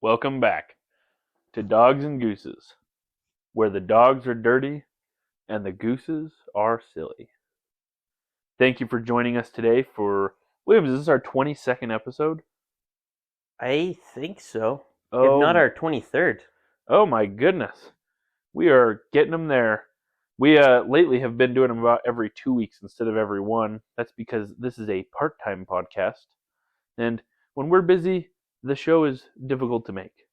Welcome back to Dogs and Gooses, where the dogs are dirty and the gooses are silly. Thank you for joining us today for Williams. Is this our 22nd episode? I think so. If Oh, not our 23rd. oh my goodness, we are getting them there. We lately have been doing them about every 2 weeks instead of every one. That's because this is a part-time podcast, and when we're busy, the show is difficult to make.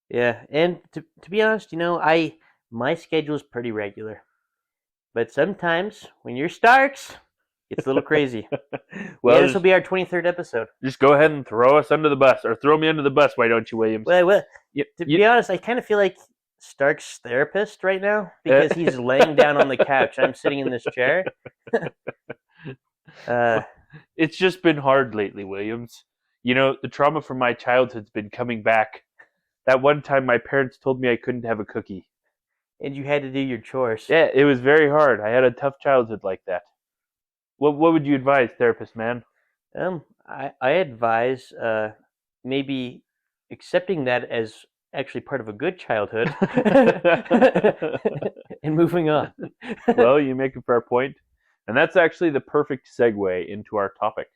Yeah, and to be honest, my schedule is pretty regular. But sometimes when you're Starks, it's a little crazy. Well, This will be our 23rd episode. just go ahead and throw us under the bus, or throw me under the bus, why don't you, Williams? Well, You- to you- be honest, I kind of feel like Stark's therapist right now because he's laying down on the couch. I'm sitting in this chair. It's just been hard lately, Williams. You know, the trauma from my childhood's been coming back. That one time my parents told me I couldn't have a cookie. And you had to do your chores. Yeah, it was very hard. I had a tough childhood like that. What would you advise, therapist man? I advise maybe accepting that as actually part of a good childhood and moving on. Well, you make a fair point. And that's actually the perfect segue into our topic.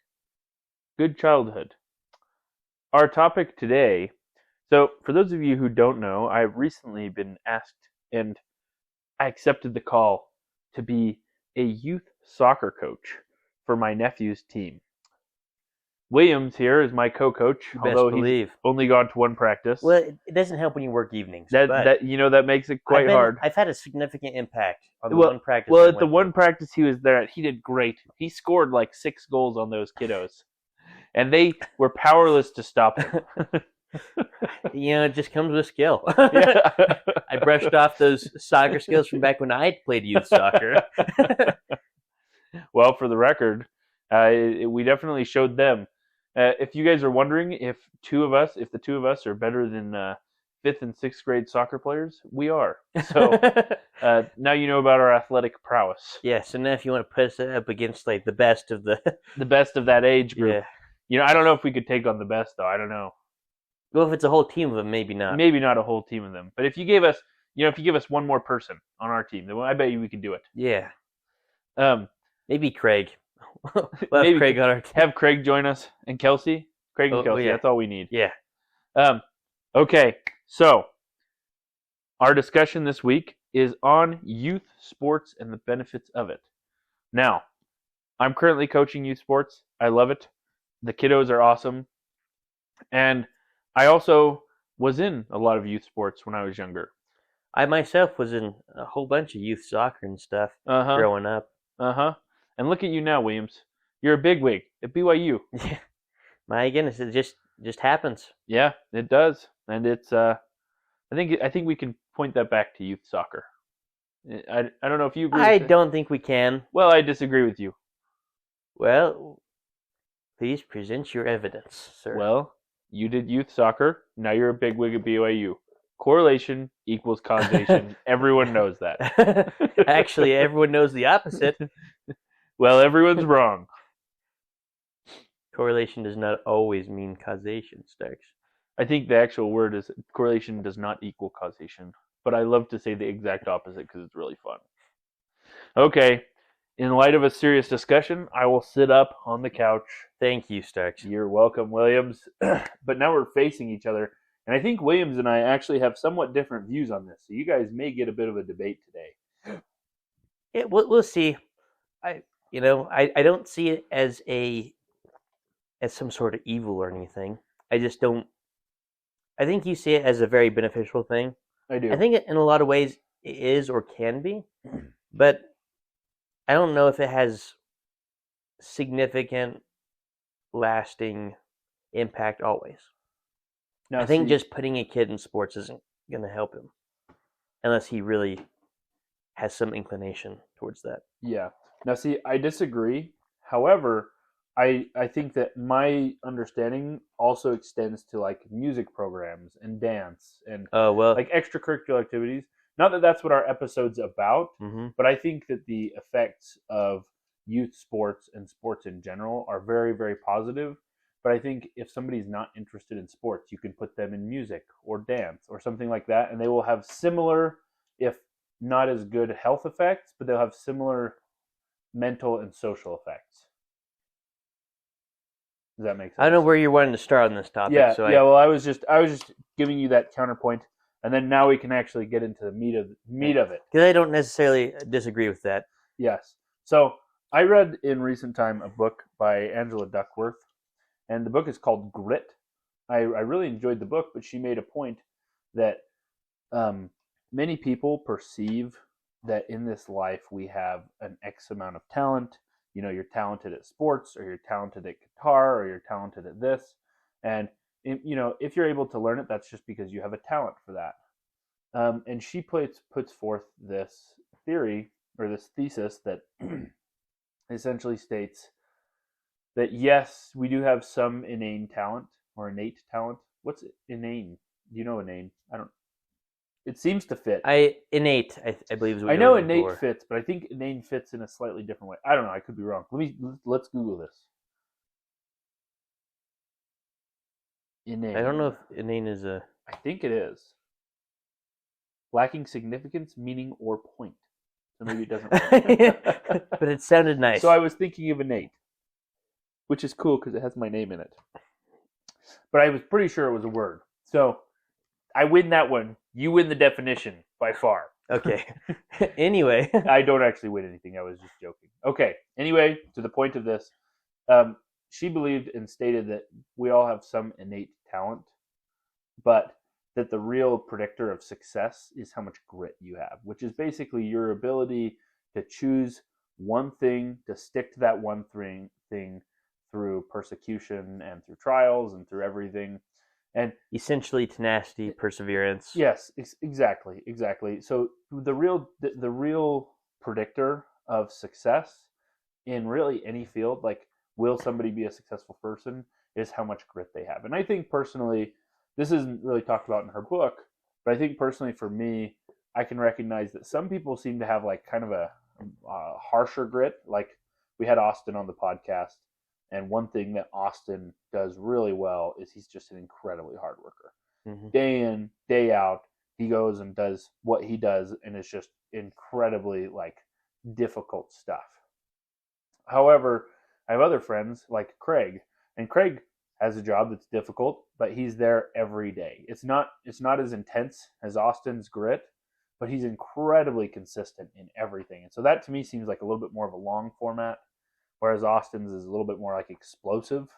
Good childhood. Our topic today. So, for those of you who don't know, I've recently been asked, and I accepted the call to be a youth soccer coach for my nephew's team. Williams here is my co-coach, although he's only gone to one practice. Well, it doesn't help when you work evenings. That makes it quite hard. I've had a significant impact on the one practice. Well, at the one practice he was there at, he did great. He scored like 6 goals on those kiddos, and they were powerless to stop him. It just comes with skill. Yeah. I brushed off those soccer skills from back when I played youth soccer. Well, for the record, we definitely showed them. If you guys are wondering if the two of us are better than 5th and 6th grade soccer players, we are. So now you know about our athletic prowess. Yeah, so now if you want to put us up against like the best of that age group. Yeah. I don't know if we could take on the best though. I don't know. Well, if it's a whole team of them, maybe not. Maybe not a whole team of them. But if you gave us, one more person on our team, then I bet you we could do it. Yeah. Maybe Craig. We'll have Craig on our team. Have Craig join us and Kelsey. Craig and Kelsey. Yeah. That's all we need. Yeah. Okay. So our discussion this week is on youth sports and the benefits of it. Now, I'm currently coaching youth sports. I love it. The kiddos are awesome. And I also was in a lot of youth sports when I was younger. I myself was in a whole bunch of youth soccer and stuff growing up. And look at you now, Williams. You're a bigwig at BYU. Yeah. My goodness, it just happens. Yeah, it does. And it's I think we can point that back to youth soccer. I don't know if you agree with I that. don't think we can. Well, I disagree with you. Well, please present your evidence, sir. Well, you did youth soccer. Now you're a bigwig at BYU. Correlation equals causation. Everyone knows that. Actually, everyone knows the opposite. Well, everyone's wrong. Correlation does not always mean causation, Starks. I think the actual word is correlation does not equal causation. But I love to say the exact opposite because it's really fun. Okay. In light of a serious discussion, I will sit up on the couch. Thank you, Starks. You're welcome, Williams. But now we're facing each other. And I think Williams and I actually have somewhat different views on this. So you guys may get a bit of a debate today. Yeah, we'll see. I don't see it as some sort of evil or anything. I just don't. I think you see it as a very beneficial thing. I do. I think in a lot of ways it is or can be, but I don't know if it has significant, lasting impact always. Now, I think just putting a kid in sports isn't going to help him unless he really has some inclination towards that. Yeah. Now, see, I disagree. However, I think that my understanding also extends to like music programs and dance and like extracurricular activities. Not that that's what our episode's about, but I think that the effects of youth sports and sports in general are very, very positive. But I think if somebody's not interested in sports, you can put them in music or dance or something like that, and they will have similar, if not as good health effects, but they'll have similar mental and social effects. Does that make sense? I don't know where you're wanting to start on this topic. Yeah, so yeah. Well, I was just giving you that counterpoint, and then now we can actually get into the meat of it. Because I don't necessarily disagree with that. Yes. So I read in recent time a book by Angela Duckworth, and the book is called Grit. I really enjoyed the book, but she made a point that many people perceive that in this life we have an X amount of talent. You know, you're talented at sports, or you're talented at guitar, or you're talented at this. And, you know, if you're able to learn it, that's just because you have a talent for that. And she puts forth this theory, or this thesis, that essentially states that yes, we do have some innate talent or innate talent. What's inane? Do you know inane? I don't. It seems to fit. Innate, I believe is what I you're know looking innate for. fits, but I think inane fits in a slightly different way. I don't know. I could be wrong. Let's Google this. Inane. I don't know if inane is a. I think it is. Lacking significance, meaning, or point. So maybe it doesn't work. But it sounded nice. So I was thinking of innate, which is cool because it has my name in it. But I was pretty sure it was a word. So I win that one. You win the definition by far. Okay. Anyway. I don't actually win anything. I was just joking. Okay. Anyway, to the point of this, she believed and stated that we all have some innate talent, but that the real predictor of success is how much grit you have, which is basically your ability to choose one thing, to stick to that one thing through persecution and through trials and through everything. And essentially tenacity, perseverance. Yes, exactly. So the real predictor of success in really any field, like will somebody be a successful person, is how much grit they have. And I think personally, this isn't really talked about in her book, but I think personally for me, I can recognize that some people seem to have like kind of a harsher grit. Like we had Austin on the podcast, and one thing that Austin does really well is he's just an incredibly hard worker. Mm-hmm. Day in, day out, he goes and does what he does, and it's just incredibly like difficult stuff. However, I have other friends like Craig, and Craig has a job that's difficult, but he's there every day. It's not as intense as Austin's grit, but he's incredibly consistent in everything. And so that to me seems like a little bit more of a long format, whereas Austin's is a little bit more like explosive.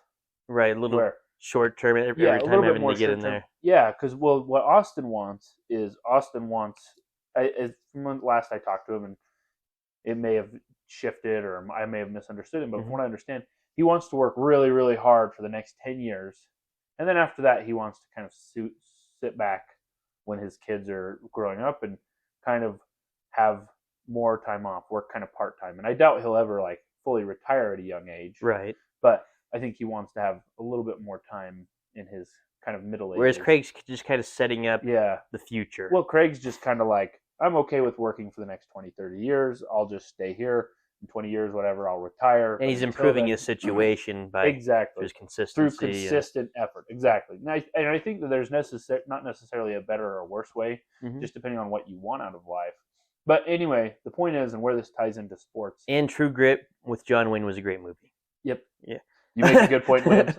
Right, a little short term every time having to get in there. Yeah, because what Austin wants, from last I talked to him, and it may have shifted or I may have misunderstood him, but from what I understand, he wants to work really, really hard for the next 10 years. And then after that, he wants to kind of sit back when his kids are growing up and kind of have more time off, work kind of part-time. And I doubt he'll ever like fully retire at a young age. Right. But I think he wants to have a little bit more time in his kind of middle age. Whereas Craig's just kind of setting up the future. Well, Craig's just kind of like, I'm okay with working for the next 20, 30 years. I'll just stay here. In 20 years, whatever, I'll retire. And he's improving his situation by his consistency. Through consistent effort. Exactly. And I think that there's not necessarily a better or worse way, just depending on what you want out of life. But anyway, the point is, and where this ties into sports. And True Grit with John Wayne was a great movie. Yep. Yeah. You make a good point, Lance.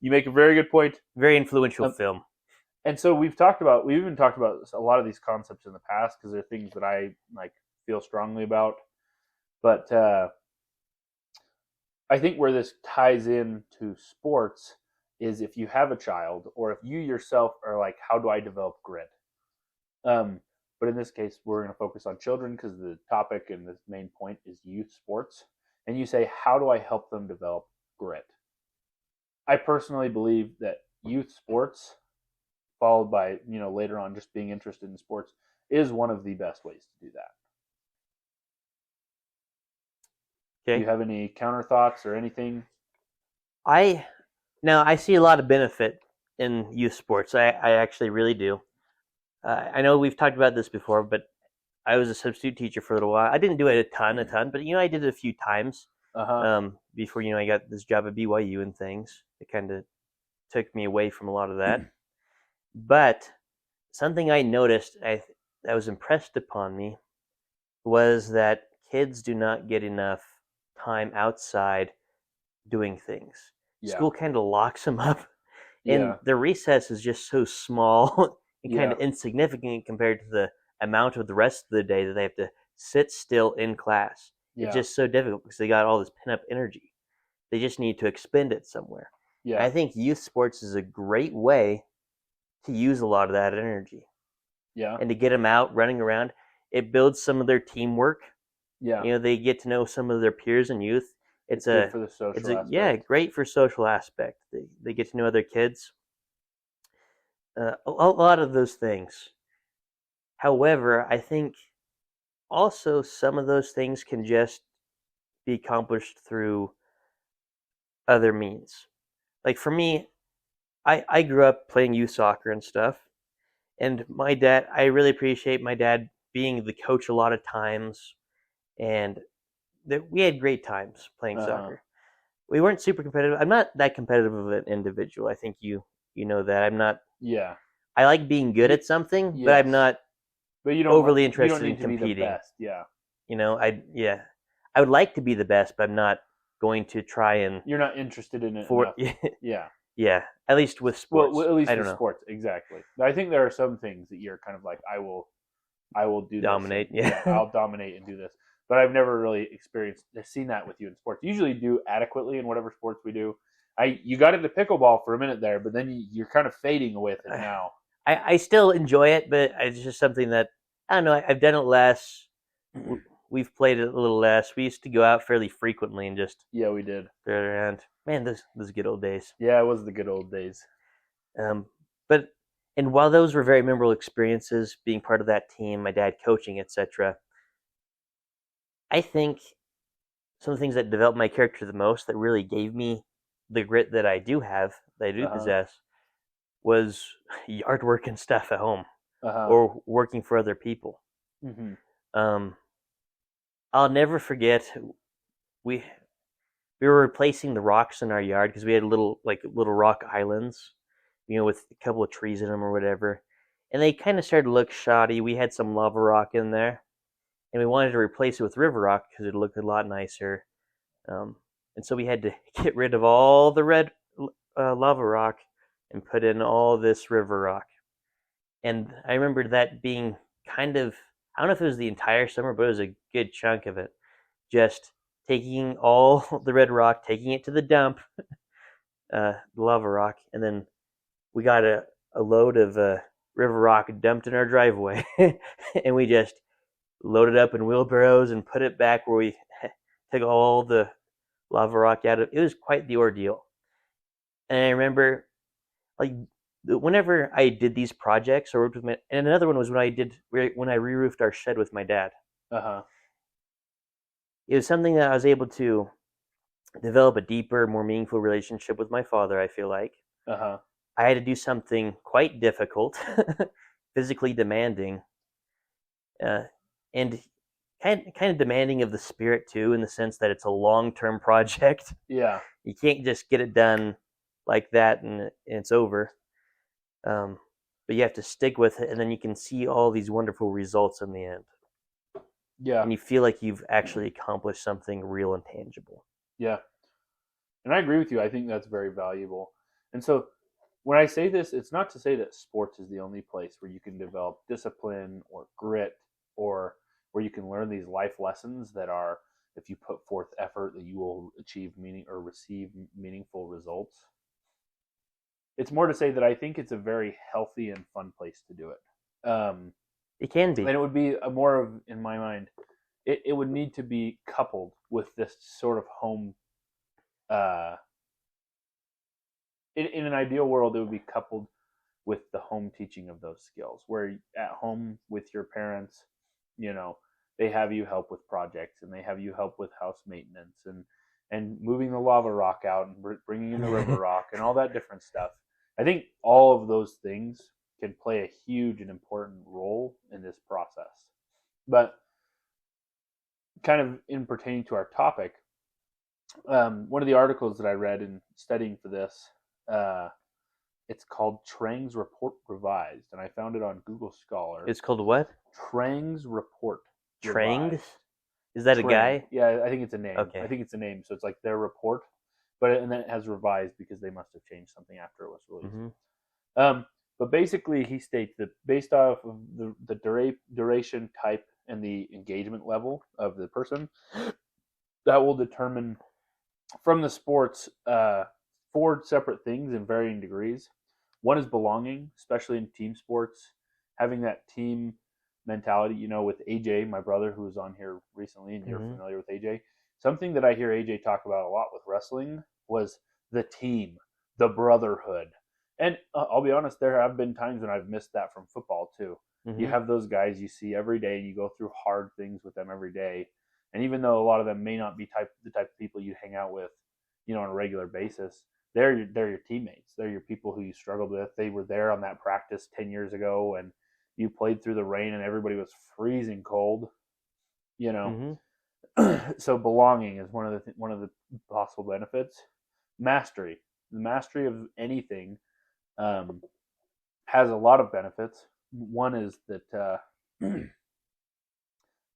You make a very good point. Very influential film. And so we've even talked about a lot of these concepts in the past because they're things that I like feel strongly about. But I think where this ties into sports is if you have a child or if you yourself are like, how do I develop grit? But in this case, we're going to focus on children because the topic and the main point is youth sports. And you say, how do I help them develop grit? I personally believe that youth sports, followed by, later on just being interested in sports, is one of the best ways to do that. Okay. Do you have any counter thoughts or anything? I see a lot of benefit in youth sports. I actually really do. I know we've talked about this before, but I was a substitute teacher for a little while. I didn't do it a ton, but I did it a few times. Uh-huh. Before I got this job at BYU and things. It kind of took me away from a lot of that. But something I noticed, that was impressed upon me, was that kids do not get enough time outside doing things. Yeah. School kind of locks them up, and Yeah. the recess is just so small and kind Yeah. of insignificant compared to the amount of the rest of the day that they have to sit still in class. It's Yeah. just so difficult because they got all this pent up energy. They just need to expend it somewhere. And Yeah. I think youth sports is a great way to use a lot of that energy Yeah. and to get them out running around. It builds some of their teamwork. Yeah. They get to know some of their peers in youth. It's good for the It's social a yeah, aspect. great for social aspect. They get to know other kids. A lot of those things. However, I think also some of those things can just be accomplished through other means. Like for me, I grew up playing youth soccer and stuff, and my dad, I really appreciate my dad being the coach a lot of times, and that we had great times playing Uh-huh. soccer. We weren't super competitive. I'm not that competitive of an individual. I think you know that. I'm not. Yeah. I like being good You, at something, but I'm yes. not But overly you don't interested in need to be the competing. best. Yeah. I would like to be the best, but I'm not going to try and You're not interested in it for enough. Yeah. yeah. At least with Well, sports, at least I with don't know, sports, exactly. I think there are some things that you're kind of like, I will do this, and dominate. yeah, Yeah, I'll dominate and do this. But I've never really seen that with you in sports. Usually, do adequately in whatever sports we do. You got into pickleball for a minute there, but then you're kind of fading with it now. I still enjoy it, but it's just something that I don't know. I've done it less. We've played it a little less. We used to go out fairly frequently and just Yeah, we did. throw it around. Man, those good old days. Yeah, it was the good old days. Um, but and while those were very memorable experiences, being part of that team, my dad coaching, etc., I think some of the things that developed my character the most, that really gave me the grit that I do have, that I do Uh huh. possess, was yard work and stuff at home Uh huh. or working for other people. Mm-hmm. Um, I'll never forget we we were replacing the rocks in our yard because we had little rock islands, with a couple of trees in them or whatever, and they kind of started to look shoddy. We had some lava rock in there, and we wanted to replace it with river rock because it looked a lot nicer. Um, and so we had to get rid of all the red lava rock and put in all this river rock. And I remember that being kind of, I don't know if it was the entire summer, but it was a good chunk of it. Just taking all the red rock, taking it to the dump, lava rock, and then we got a load of river rock dumped in our driveway, and we just loaded up in wheelbarrows and put it back where we took all the lava rock out of. It was quite the ordeal, and I remember like whenever I did these projects or worked with my, and another one was when I re-roofed our shed with my dad. Uh huh. It was something that I was able to develop a deeper, more meaningful relationship with my father. I feel like Uh huh. I had to do something quite difficult, physically demanding, uh, and kind of demanding of the spirit too, in the sense that it's a long term project. Yeah. You can't just get it done like that and it's over. Um, but you have to stick with it, and then you can see all these wonderful results in the end, Yeah. and you feel like you've actually accomplished something real and tangible. Yeah. And I agree with you. I think that's very valuable. And so when I say this, it's not to say that sports is the only place where you can develop discipline or grit or where you can learn these life lessons that are, if you put forth effort, that you will achieve meaning or receive meaningful results. It's more to say that I think it's a very healthy and fun place to do it. It can And be. it would be a more of, in my mind, it would need to be coupled with this sort of home uh, in an ideal world, it would be coupled with the home teaching of those skills, where at home with your parents, you know, they have you help with projects and they have you help with house maintenance and moving the lava rock out and bringing in the river rock and all that different stuff. I think all of those things can play a huge and important role in this process. But kind of in pertaining to our topic, One of the articles that I read in studying for this, uh, it's called Trang's Report Revised, and I found it on Google Scholar. It's called what? Trang's Report Trangs? Revised. Is that a Trang. guy? Yeah, I think it's a name. I Okay. think it's a name. So it's like their report, but and then it has revised because they must have changed something after it was released. Mm-hmm. But basically, he states that based off of the duration, type, and the engagement level of the person, that will determine from the sports four separate things in varying degrees. One is belonging, especially in team sports, having that team mentality. You know, with AJ, my brother, who was on here recently, and you're Mm-hmm. familiar with AJ. Something that I hear AJ talk about a lot with wrestling was the team, the brotherhood. And I'll be honest, there have been times when I've missed that from football too. You Mm-hmm. have those guys you see every day, and you go through hard things with them every day. And even though a lot of them may not be the type of people you hang out with, on a regular basis, they're your teammates. They're your people who you struggled with. They were there on that practice 10 years ago, and you played through the rain, and everybody was freezing cold. You know, Mm-hmm. so belonging is one of the possible benefits. Mastery, the mastery of anything, um, has a lot of benefits. One is that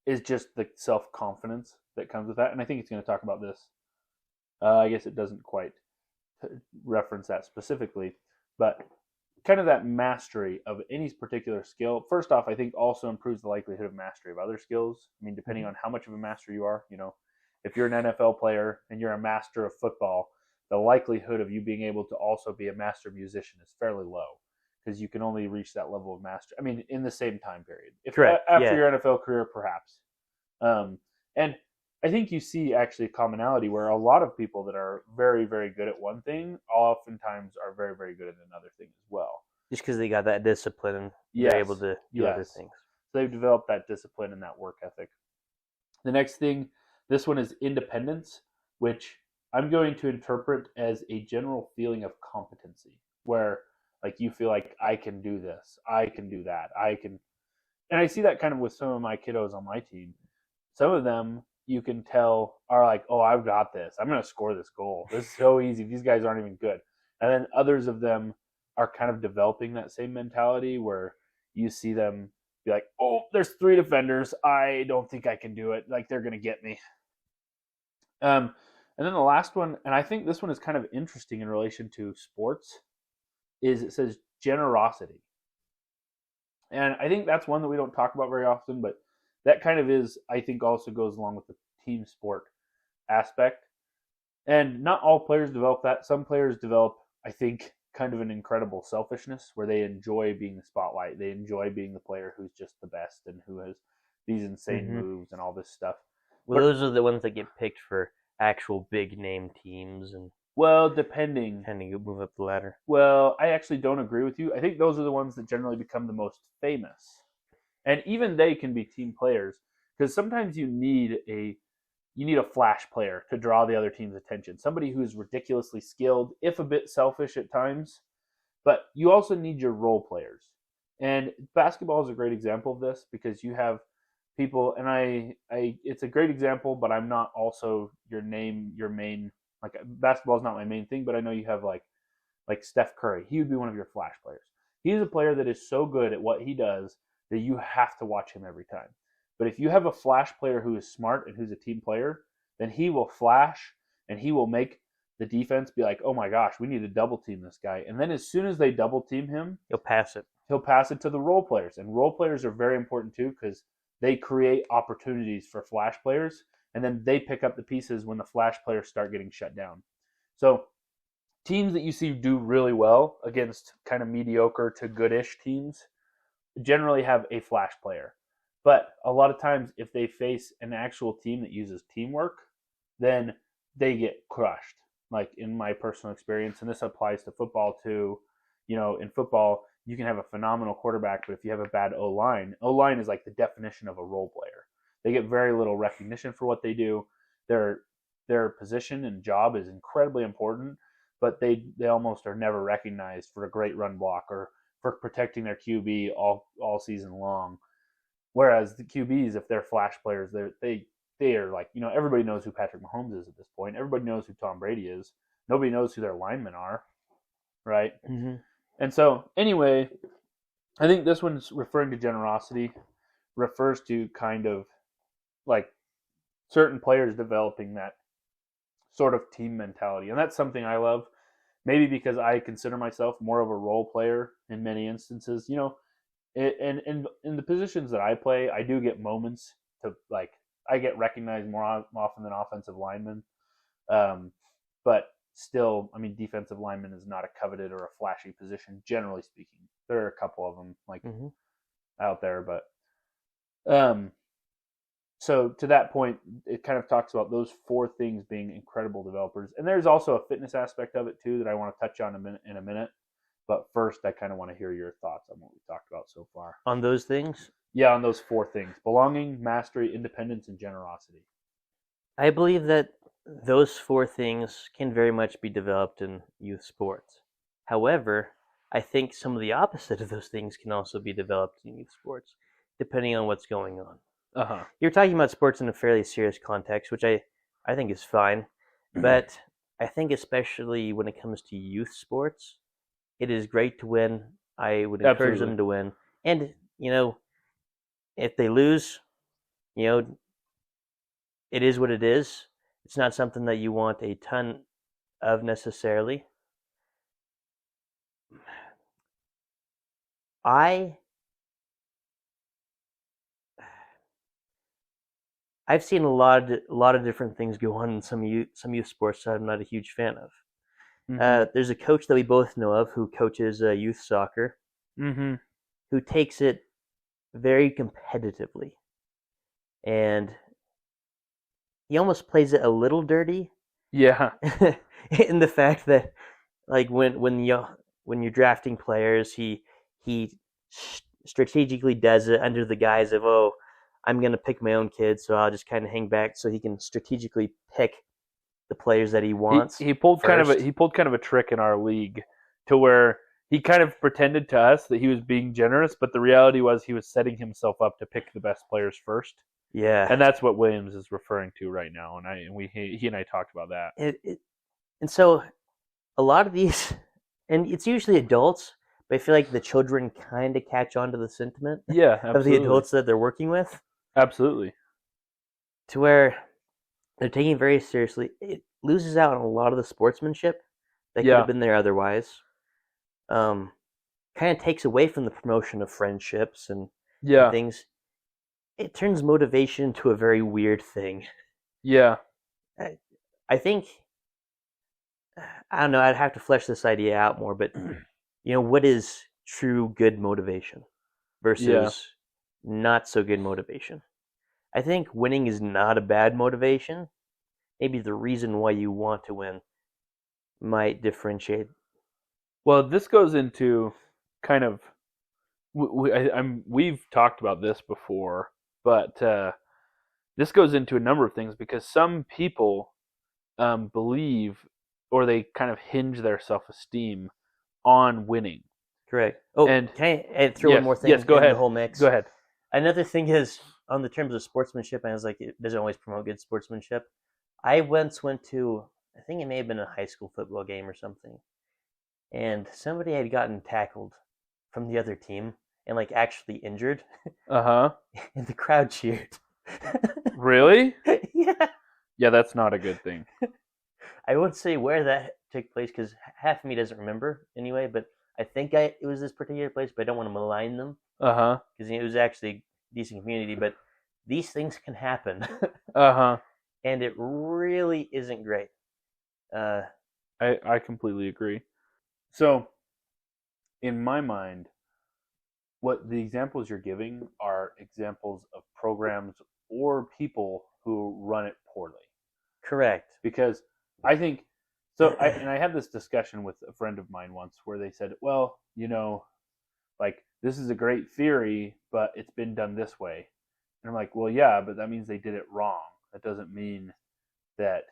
is just the self confidence that comes with that, and I think it's going to talk about this. I guess it doesn't quite reference that specifically, but kind of that mastery of any particular skill. First off, I think also improves the likelihood of mastery of other skills. I mean, depending Mm-hmm. on how much of a master you are, if you're an NFL player and you're a master of football, the likelihood of you being able to also be a master musician is fairly low because you can only reach that level of master. I mean, in the same time period. If Correct. after Yeah. your NFL career, perhaps. And I think you see actually a commonality where a lot of people that are very, very good at one thing oftentimes are very, very good at another thing as well. Just because they got that discipline and they're able Yes, to do other yes. things. So they've developed that discipline and that work ethic. The next thing, this one is independence, which I'm going to interpret as a general feeling of competency, where like you feel like I can do this, I can do that, I can, and I see that kind of with some of my kiddos on my team. Some of them you can tell are like, oh, I've got this. I'm going to score this goal. This is so easy. These guys aren't even good. And then others of them are kind of developing that same mentality where you see them be like, oh, there's three defenders. I don't think I can do it. Like they're going to get me. And then the last one, and I think this one is kind of interesting in relation to sports, is it says generosity. And I think that's one that we don't talk about very often, but that kind of is, I think, also goes along with the team sport aspect. And not all players develop that. Some players develop, I think, kind of an incredible selfishness where they enjoy being the spotlight. They enjoy being the player who's just the best and who has these insane Mm-hmm. moves and all this stuff. Well, those are the ones that get picked for actual big name teams and Well, depending. tend to move up the ladder. Well, I actually don't agree with you. I think those are the ones that generally become the most famous. And even they can be team players because sometimes you need a flash player to draw the other team's attention. Somebody who's ridiculously skilled, if a bit selfish at times, but you also need your role players. And basketball is a great example of this because you have people, and it's a great example, but I'm not also your main, like basketball is not my main thing, but I know you have like Steph Curry. He would be one of your flash players. He's a player that is so good at what he does that you have to watch him every time. But if you have a flash player who is smart and who's a team player, then he will flash and he will make the defense be like, oh my gosh, we need to double team this guy. And then as soon as they double team him, You'll pass it. he'll pass it to the role players. And role players are very important too because they create opportunities for flash players. And then they pick up the pieces when the flash players start getting shut down. So teams that you see do really well against kind of mediocre to goodish teams generally have a flash player. But a lot of times, if they face an actual team that uses teamwork, then they get crushed. Like in my personal experience, and this applies to football too. In football, you can have a phenomenal quarterback, but if you have a bad O line is like the definition of a role player. They get very little recognition for what they do. Their their position and job is incredibly important, but they almost are never recognized for a great run block or for protecting their QB all season long. Whereas the QBs, if they're flash players, they they are like, everybody knows who Patrick Mahomes is at this point. Everybody knows who Tom Brady is. Nobody knows who their linemen are, right? Mm-hmm. And so, anyway, I think this one's referring to generosity, refers to kind of like certain players developing that sort of team mentality. And that's something I love. Maybe because I consider myself more of a role player in many instances. And in the positions that I play, I do get moments to like I get recognized more often than offensive linemen. But still, I mean, defensive lineman is not a coveted or a flashy position, generally speaking. There are a couple of them like out there, but so to that point, it kind of talks about those 4 things being incredible developers, and there's also a fitness aspect of it too that I want to touch on in a minute. But first, I kind of want to hear your thoughts on what we talked about so far. On those things? Yeah, on those 4 things: belonging, mastery, independence, and generosity. I believe that those 4 things can very much be developed in youth sports. However, I think some of the opposite of those things can also be developed in youth sports, depending on what's going on. You're talking about sports in a fairly serious context, which I think is fine. But I think especially when it comes to youth sports, it is great to win. I would encourage them to win. And, if they lose, it is what it is. It's not something that you want a ton of necessarily. I've seen a lot of different things go on in some youth sports that I'm not a huge fan of. There's a coach that we both know of who coaches youth soccer, who takes it very competitively, and he almost plays it a little dirty. Yeah. In the fact that, like, when you're drafting players, he strategically does it under the guise of, oh, I'm going to pick my own kid, so I'll just kind of hang back so he can strategically pick the players that he wants. He pulled kind of a trick in our league to where he kind of pretended to us that he was being generous, but the reality was he was setting himself up to pick the best players first. Yeah. And that's what Williams is referring to right now, and he and I talked about that. And so a lot of these, and it's usually adults, but I feel like the children kind of catch on to the sentiment of the adults that they're working with. Absolutely. To where they're taking it very seriously. It loses out on a lot of the sportsmanship that could have been there otherwise. Kind of takes away from the promotion of friendships and things. It turns motivation into a very weird thing. Yeah. I think, I don't know, I'd have to flesh this idea out more, but, what is true good motivation versus not so good motivation? I think winning is not a bad motivation. Maybe the reason why you want to win might differentiate. Well, this goes into kind of, we've talked about this before, but this goes into a number of things because some people believe, or they kind of hinge their self-esteem on winning. Correct. Oh, and can I throw one more thing go ahead. The whole mix? Go ahead. Another thing is, on the terms of sportsmanship, and I was like, it doesn't always promote good sportsmanship. I once went to, I think it may have been a high school football game or something, and somebody had gotten tackled from the other team and like actually injured. And the crowd cheered. Really? Yeah. Yeah, that's not a good thing. I won't say where that took place because half of me doesn't remember anyway, but I think it was this particular place, but I don't want to malign them. Because it was actually a decent community, but these things can happen. And it really isn't great. I completely agree. So, in my mind, what the examples you're giving are examples of programs or people who run it poorly. Correct. Because I think, I had this discussion with a friend of mine once where they said, well, like, this is a great theory, but it's been done this way. And I'm like, well, yeah, but that means they did it wrong. That doesn't mean that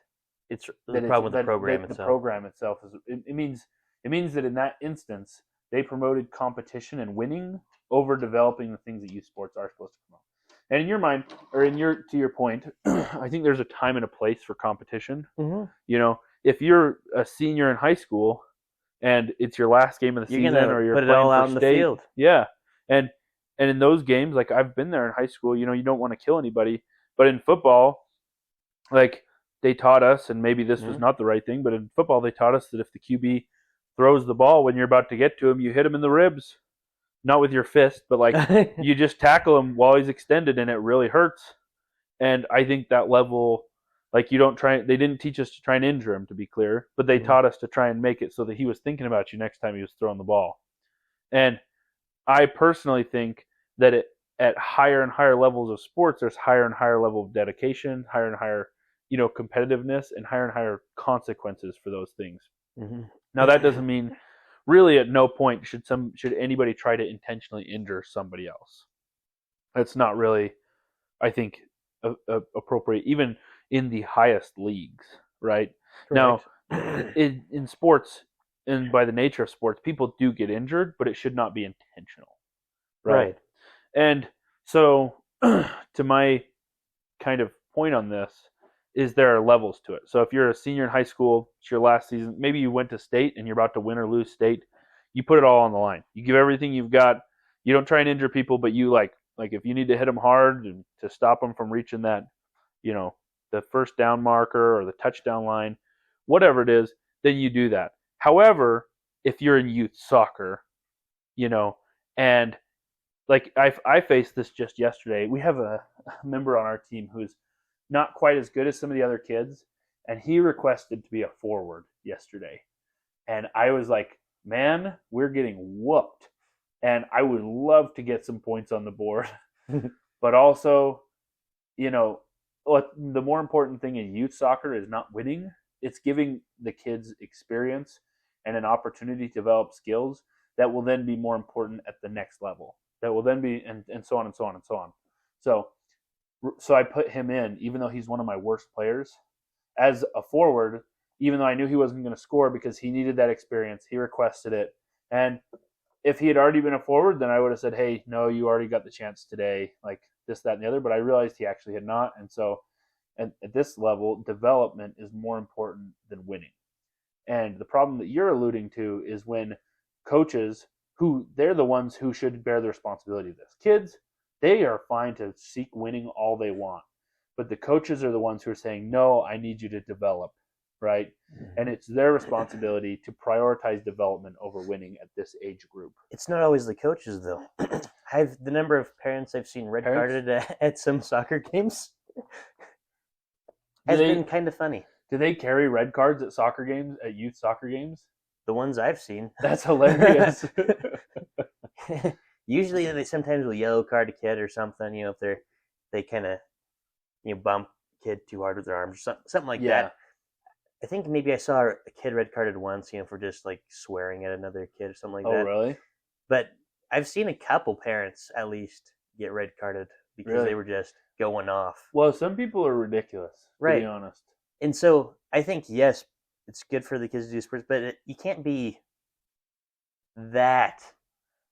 it's the problem with the program itself. The program itself is. It means that in that instance they promoted competition and winning over developing the things that youth sports are supposed to promote. And in your mind, or to your point, I think there's a time and a place for competition. Mm-hmm. You know, if you're a senior in high school and it's your last game of the You're season, gonna or you're put it playing all for out in the state, field. yeah, and in those games, like I've been there in high school, you know, you don't want to kill anybody, but in football, like they taught us, and maybe this was Mm-hmm. not the right thing, but in football they taught us that if the QB throws the ball when you're about to get to him, you hit him in the ribs, not with your fist, but like you just tackle him while he's extended, and it really hurts. And I think that level, like you don't try. They didn't teach us to try and injure him, to be clear, but they Mm-hmm. taught us to try and make it so that he was thinking about you next time he was throwing the ball. And I personally think that at higher and higher levels of sports, there's higher and higher level of dedication, higher and higher, competitiveness, and higher consequences for those things. Mm-hmm. Now that doesn't mean really at no point should anybody try to intentionally injure somebody else. That's not really, I think, appropriate, even in the highest leagues, right? Now, Correct. in sports, and by the nature of sports, people do get injured, but it should not be intentional, right? Right. And so, to my kind of point on this, is there are levels to it. So if you're a senior in high school, it's your last season, maybe you went to state and you're about to win or lose state, you put it all on the line. You give everything you've got. You don't try and injure people, but you like if you need to hit them hard and to stop them from reaching that, you know, the first down marker or the touchdown line, whatever it is, then you do that. However, if you're in youth soccer, you know, and like I faced this just yesterday. We have a member on our team who's not quite as good as some of the other kids, and he requested to be a forward yesterday. And I was like, man, we're getting whooped. And I would love to get some points on the board. But also, you know, what the more important thing in youth soccer is not winning, it's giving the kids experience and an opportunity to develop skills that will then be more important at the next level. That will then be, and so on and so on and so on. So I put him in, even though he's one of my worst players, as a forward, even though I knew he wasn't going to score because he needed that experience. He requested it. And if he had already been a forward, then I would have said, hey, no, you already got the chance today, like this, that, and the other. But I realized he actually had not. And so at this level, development is more important than winning. And the problem that you're alluding to is when coaches, who they're the ones who should bear the responsibility of this. Kids, they are fine to seek winning all they want. But the coaches are the ones who are saying, no, I need you to develop, right? And it's their responsibility to prioritize development over winning at this age group. It's not always the coaches, though. I've the number of parents I've seen red carded at some soccer games has been kind of funny. Do they carry red cards at soccer games, at youth soccer games? The ones I've seen. That's hilarious. Usually, they sometimes will yellow card a kid or something. You know, if they kind of bump kid too hard with their arms or something like that. I think maybe I saw a kid red carded once, for just like swearing at another kid or something like that. Oh, really? But I've seen a couple parents at least get red carded because they were just going off. Well, some people are ridiculous, to be honest. And so I think, yes, it's good for the kids to do sports, but you can't be that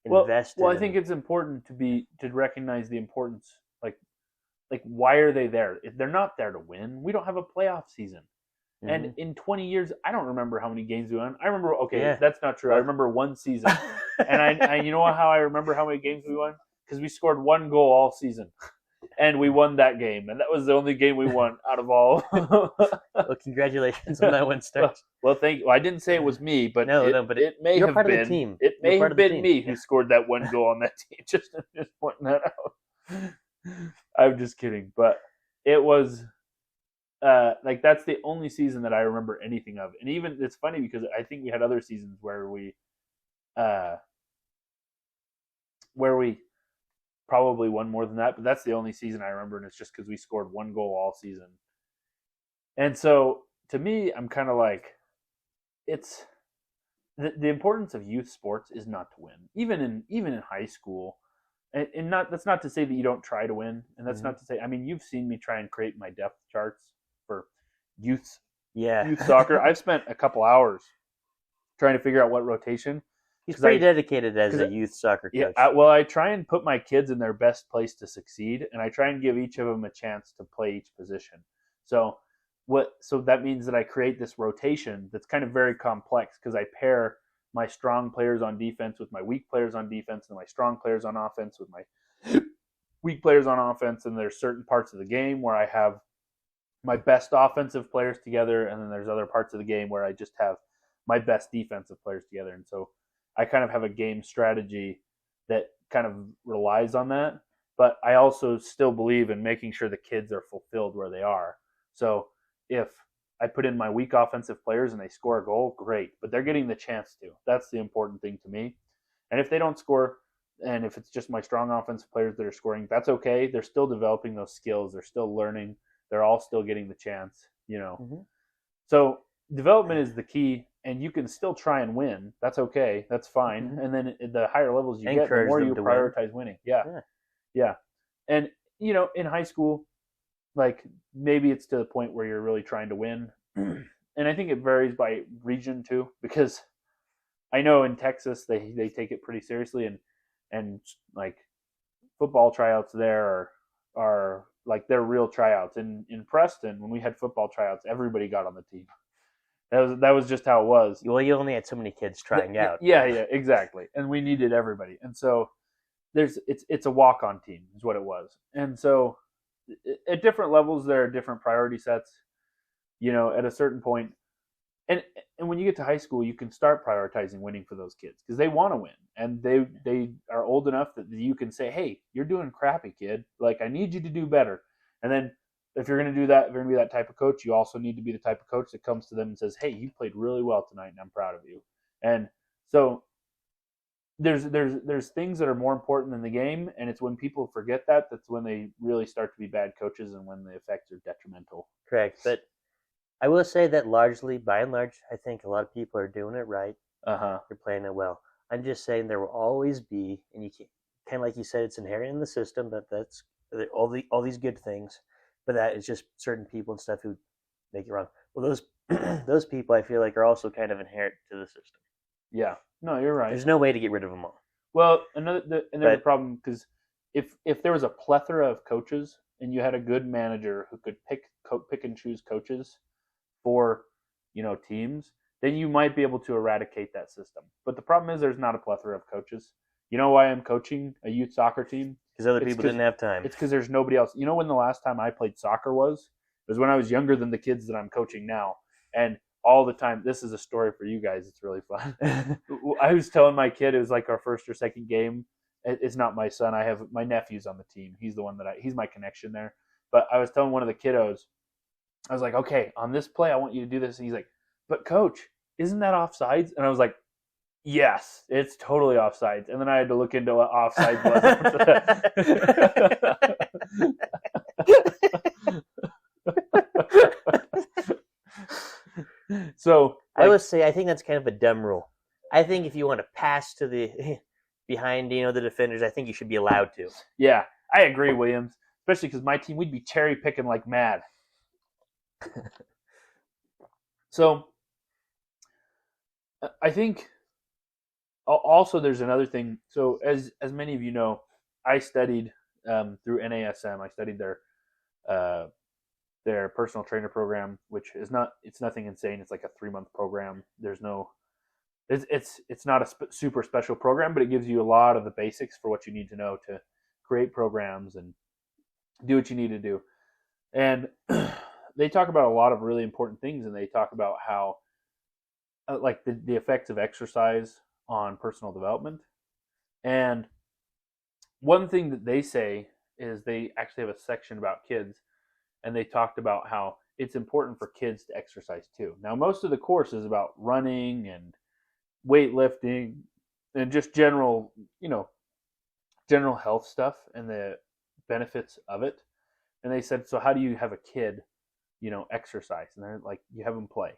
invested. Well, I think it's important to recognize the importance. Like why are they there? If they're not there to win, we don't have a playoff season. Mm-hmm. And in 20 years, I don't remember how many games we won. I remember, that's not true. I remember one season. And I you know how I remember how many games we won? Because we scored one goal all season. And we won that game. And that was the only game we won out of all. Well, congratulations on that one start. Well, thank you. I didn't say it was me, but but it may have part been. Of the team. It may have been me who scored that one goal on that team. Just pointing that out. I'm just kidding. But it was... like that's the only season that I remember anything of, and even it's funny because I think we had other seasons where we probably won more than that, but that's the only season I remember, and it's just because we scored one goal all season. And so to me, I'm kind of like, it's the importance of youth sports is not to win, even in high school. And that's not to say that you don't try to win, and that's not to say. I mean, you've seen me try and create my depth charts for youth soccer. I've spent a couple hours trying to figure out what rotation, He's pretty dedicated as 'cause a youth soccer yeah, coach. I try and put my kids in their best place to succeed, and I try and give each of them a chance to play each position. So so that means that I create this rotation that's kind of very complex because I pair my strong players on defense with my weak players on defense, and my strong players on offense with my weak players on offense. And there's certain parts of the game where I have my best offensive players together, and then there's other parts of the game where I just have my best defensive players together. And so I kind of have a game strategy that kind of relies on that. But I also still believe in making sure the kids are fulfilled where they are. So if I put in my weak offensive players and they score a goal, great. But they're getting the chance to. That's the important thing to me. And if they don't score, and if it's just my strong offensive players that are scoring, that's okay. They're still developing those skills. They're still learning. They're all still getting the chance, Mm-hmm. So development is the key, and you can still try and win. That's okay. That's fine. Mm-hmm. And then the higher levels you get, the Encourage more them you to prioritize winning. Yeah. Yeah. And, in high school, like maybe it's to the point where you're really trying to win. And I think it varies by region too, because I know in Texas they take it pretty seriously, and like football tryouts there are like they're real tryouts. In Preston, when we had football tryouts, everybody got on the team. That was just how it was. Well, you only had so many kids trying out. Yeah, exactly. And we needed everybody. And so it's a walk-on team is what it was. And so at different levels there are different priority sets. At a certain point, and when you get to high school, you can start prioritizing winning for those kids because they want to win, and they are old enough that you can say, "Hey, you're doing crappy, kid. Like I need you to do better." And then if you're going to do that, if you're going to be that type of coach, you also need to be the type of coach that comes to them and says, "Hey, you played really well tonight, and I'm proud of you." And so there's things that are more important than the game, and it's when people forget that's when they really start to be bad coaches and when the effects are detrimental. Correct, but I will say that largely, by and large, I think a lot of people are doing it right. Uh-huh. They're playing it well. I'm just saying there will always be, and you can't, kind of like you said, it's inherent in the system. That's all these good things, but that is just certain people and stuff who make it wrong. Well, those those people I feel like are also kind of inherent to the system. Yeah. No, you're right. There's no way to get rid of them all. Well, another problem because if there was a plethora of coaches and you had a good manager who could pick and choose coaches for teams, then you might be able to eradicate that system. But the problem is there's not a plethora of coaches. You know why I'm coaching a youth soccer team? Because other people didn't have time. It's because there's nobody else. You know when the last time I played soccer was? It was when I was younger than the kids that I'm coaching now. And all the time, this is a story for you guys. It's really fun. I was telling my kid, it was like our first or second game. It's not my son. I have my nephew's on the team. He's the one he's my connection there. But I was telling one of the kiddos, I was like, okay, on this play, I want you to do this. And he's like, but coach, isn't that offsides? And I was like, yes, it's totally offsides. And then I had to look into what offsides was. So I would say I think that's kind of a dumb rule. I think if you want to pass to the behind the defenders, I think you should be allowed to. Yeah, I agree, Williams. Especially because my team, we'd be cherry picking like mad. So I think also there's another thing. So as many of you know, I studied through NASM. I studied their personal trainer program, which is it's nothing insane. It's like a 3-month program. There's no, it's not a super special program, but it gives you a lot of the basics for what you need to know to create programs and do what you need to do. And they talk about a lot of really important things, and they talk about how like the effects of exercise on personal development. And one thing that they say is they actually have a section about kids, and they talked about how it's important for kids to exercise too. Now, most of the course is about running and weightlifting and just general health stuff and the benefits of it. And they said, so how do you have a kid, exercise? And they're like, you have them play.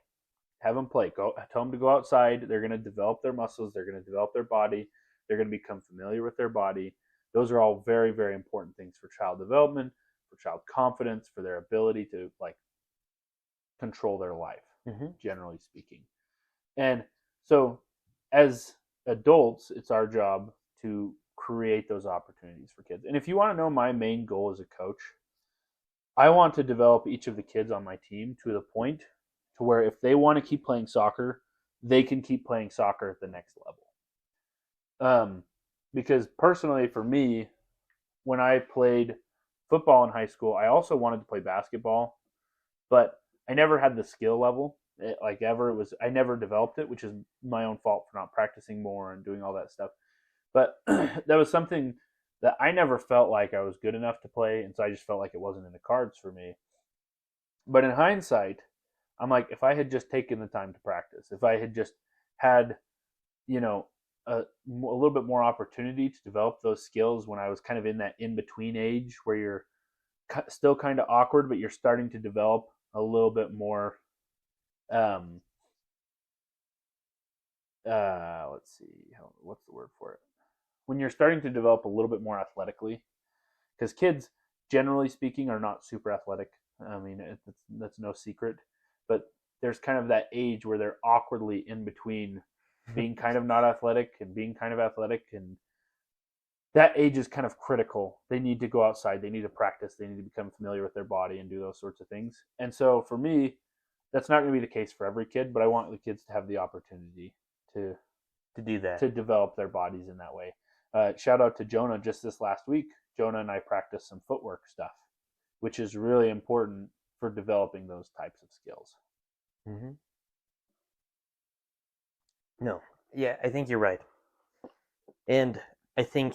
Go tell them to go outside. They're going to develop their muscles. They're going to develop their body. They're going to become familiar with their body. Those are all very, very important things for child development, for child confidence, for their ability to control their life, generally speaking. And so as adults, it's our job to create those opportunities for kids. And if you want to know my main goal as a coach, I want to develop each of the kids on my team to the point to where if they want to keep playing soccer, they can keep playing soccer at the next level. Because personally, for me, when I played football in high school, I also wanted to play basketball, but I never had the skill level. I never developed it, which is my own fault for not practicing more and doing all that stuff. But that was something that I never felt like I was good enough to play, and so I just felt like it wasn't in the cards for me. But in hindsight, I'm like, if I had just taken the time to practice, if I had just had, you know, a little bit more opportunity to develop those skills when I was kind of in that in between age where you're still kind of awkward, but you're starting to develop a little bit more. Um, let's see, what's the word for it? When you're starting to develop a little bit more athletically, because kids, generally speaking, are not super athletic. I mean, that's no secret, but there's kind of that age where they're awkwardly in between being kind of not athletic and being kind of athletic, and that age is kind of critical. They need to go outside, they need to practice, they need to become familiar with their body and do those sorts of things. And so for me, that's not going to be the case for every kid, but I want the kids to have the opportunity to do that, to develop their bodies in that way. Shout out to Jonah just this last week. Jonah and I practiced some footwork stuff, which is really important for developing those types of skills. Mm-hmm. No, yeah, I think you're right, and I think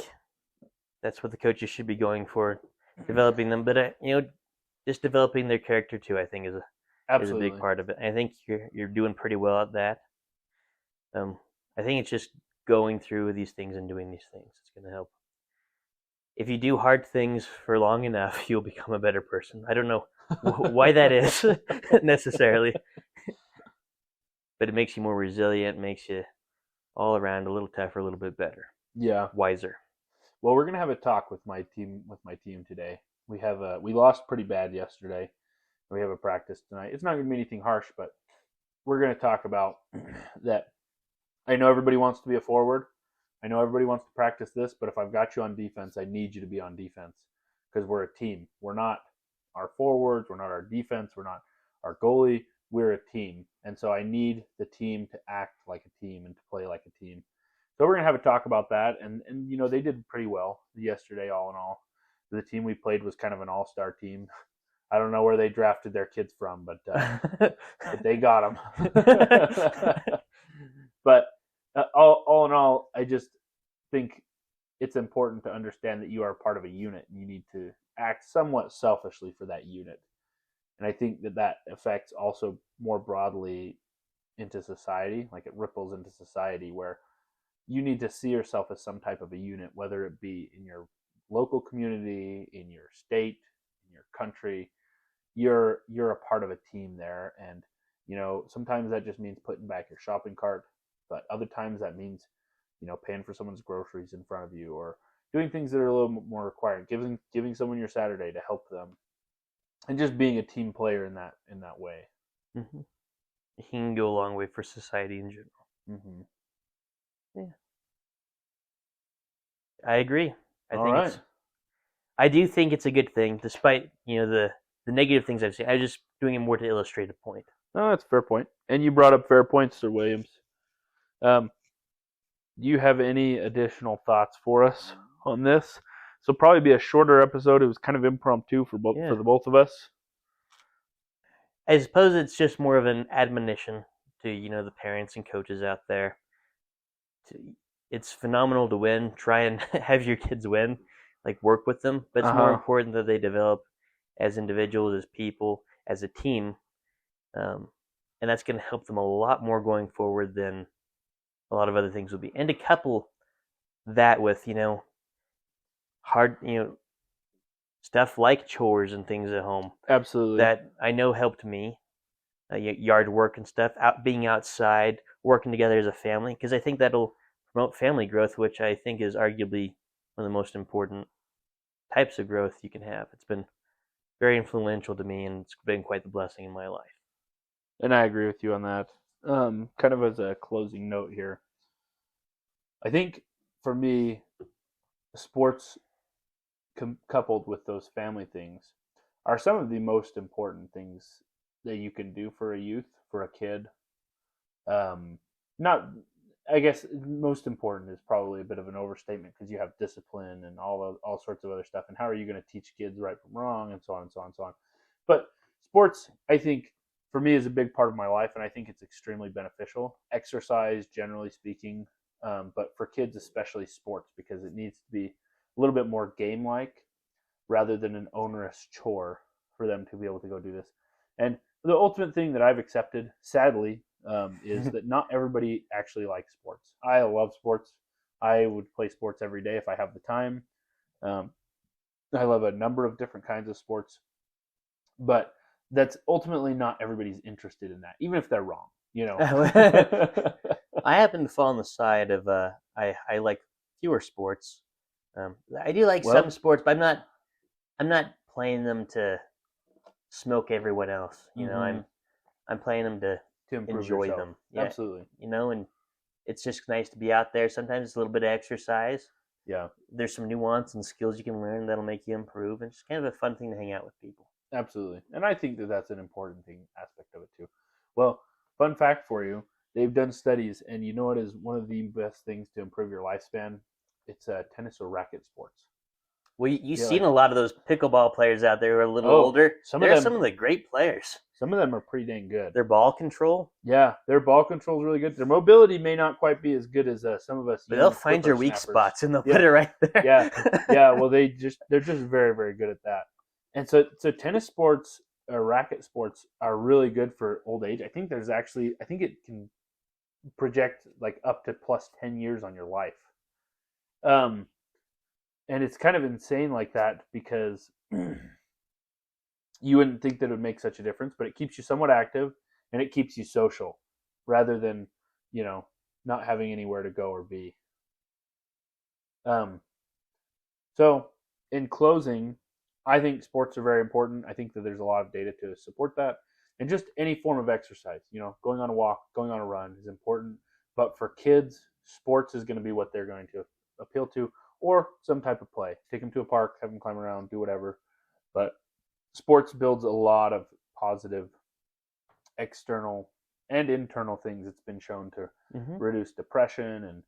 that's what the coaches should be going for, developing them. But just developing their character too, I think is a big part of it. I think you're doing pretty well at that. I think it's just going through these things and doing these things. It's going to help. If you do hard things for long enough, you'll become a better person. I don't know why that is necessarily, but it makes you more resilient, makes you all around a little tougher, a little bit better. Yeah, wiser. Well, we're gonna have a talk with my team today. We lost pretty bad yesterday. We have a practice tonight. It's not gonna be anything harsh, but we're gonna talk about that. I know everybody wants to be a forward. I know everybody wants to practice this, but if I've got you on defense, I need you to be on defense because we're a team. We're not our forwards. We're not our defense. We're not our goalie. We're a team. And so I need the team to act like a team and to play like a team. So we're going to have a talk about that. And they did pretty well yesterday, all in all. The team we played was kind of an all-star team. I don't know where they drafted their kids from, but they got them. But all in all, I just think it's important to understand that you are part of a unit and you need to act somewhat selfishly for that unit. And I think that affects also more broadly into society, like it ripples into society where you need to see yourself as some type of a unit, whether it be in your local community, in your state, in your country. You're a part of a team there, and sometimes that just means putting back your shopping cart, but other times that means paying for someone's groceries in front of you or doing things that are a little more required, giving someone your Saturday to help them, and just being a team player in that way. Mm-hmm. It can go a long way for society in general. Mm-hmm. Yeah, I agree. I do think it's a good thing, despite the negative things I've seen. I was just doing it more to illustrate a point. No, that's a fair point. And you brought up fair points, Sir Williams. Do you have any additional thoughts for us on this? So probably be a shorter episode. It was kind of impromptu for the both of us. I suppose it's just more of an admonition to the parents and coaches out there. It's phenomenal to win. Try and have your kids win, like work with them. But it's more important that they develop as individuals, as people, as a team, and that's going to help them a lot more going forward than a lot of other things will be. And to couple that with hard stuff like chores and things at home, absolutely, that I know helped me, yard work and stuff, being outside, working together as a family, because I think that'll promote family growth, which I think is arguably one of the most important types of growth you can have. It's been very influential to me, and it's been quite the blessing in my life. And I agree with you on that. Kind of as a closing note here, I think for me, sports coupled with those family things are some of the most important things that you can do for a youth, for a kid. Not, I guess, most important is probably a bit of an overstatement because you have discipline and all sorts of other stuff. And how are you going to teach kids right from wrong, and so on and so on and so on. But sports, I think, for me, is a big part of my life, and I think it's extremely beneficial. Exercise, generally speaking, but for kids, especially sports, because it needs to be a little bit more game-like rather than an onerous chore for them to be able to go do this. And the ultimate thing that I've accepted, sadly, is that not everybody actually likes sports. I love sports. I would play sports every day if I have the time. Um, I love a number of different kinds of sports, but that's ultimately not everybody's interested in that, even if they're wrong. I happen to fall on the side of I like fewer sports. I do like some sports, but I'm not playing them to smoke everyone else. I'm playing them to enjoy yourself. them. Yeah, absolutely. And it's just nice to be out there. Sometimes it's a little bit of exercise. Yeah. There's some nuance and skills you can learn that'll make you improve, and it's kind of a fun thing to hang out with people. Absolutely. And I think that that's an important aspect of it too. Well, fun fact for you, they've done studies, and you know what is one of the best things to improve your lifespan? It's tennis or racket sports. Well, you've seen a lot of those pickleball players out there who are a little older. They're some of the great players. Some of them are pretty dang good. Their ball control? Yeah, their ball control is really good. Their mobility may not quite be as good as some of us. But they'll find your weak spots and they'll put it right there. Yeah. Well, they're just very, very good at that. And so tennis sports or racket sports are really good for old age. I think it can project like up to plus 10 years on your life. And it's kind of insane like that because you wouldn't think that it would make such a difference, but it keeps you somewhat active and it keeps you social rather than, not having anywhere to go or be. So in closing, I think sports are very important. I think that there's a lot of data to support that. And just any form of exercise, going on a walk, going on a run is important. But for kids, sports is going to be what they're going to appeal to, or some type of play. Take them to a park, have them climb around, do whatever. But sports builds a lot of positive external and internal things. It's been shown to reduce depression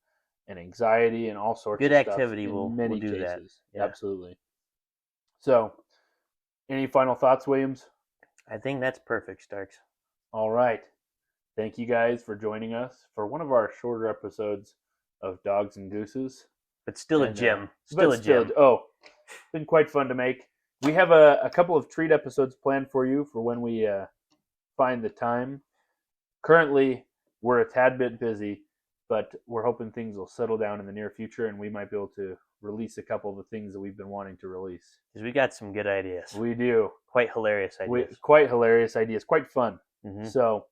and anxiety and all sorts of stuff. Good activity will do that. Yeah. Absolutely. So, any final thoughts, Williams? I think that's perfect, Starks. All right. Thank you guys for joining us for one of our shorter episodes of Dogs and Gooses. But still a gem. Oh, it's been quite fun to make. We have a couple of treat episodes planned for you for when we find the time. Currently, we're a tad bit busy, but we're hoping things will settle down in the near future and we might be able to release a couple of the things that we've been wanting to release. Because we got some good ideas. We do. Quite hilarious ideas. Quite hilarious ideas. Quite fun. So,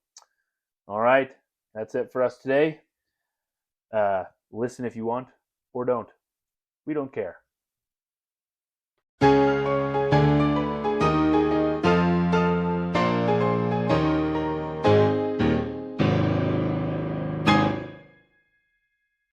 all right. That's it for us today. Listen if you want or don't. We don't care.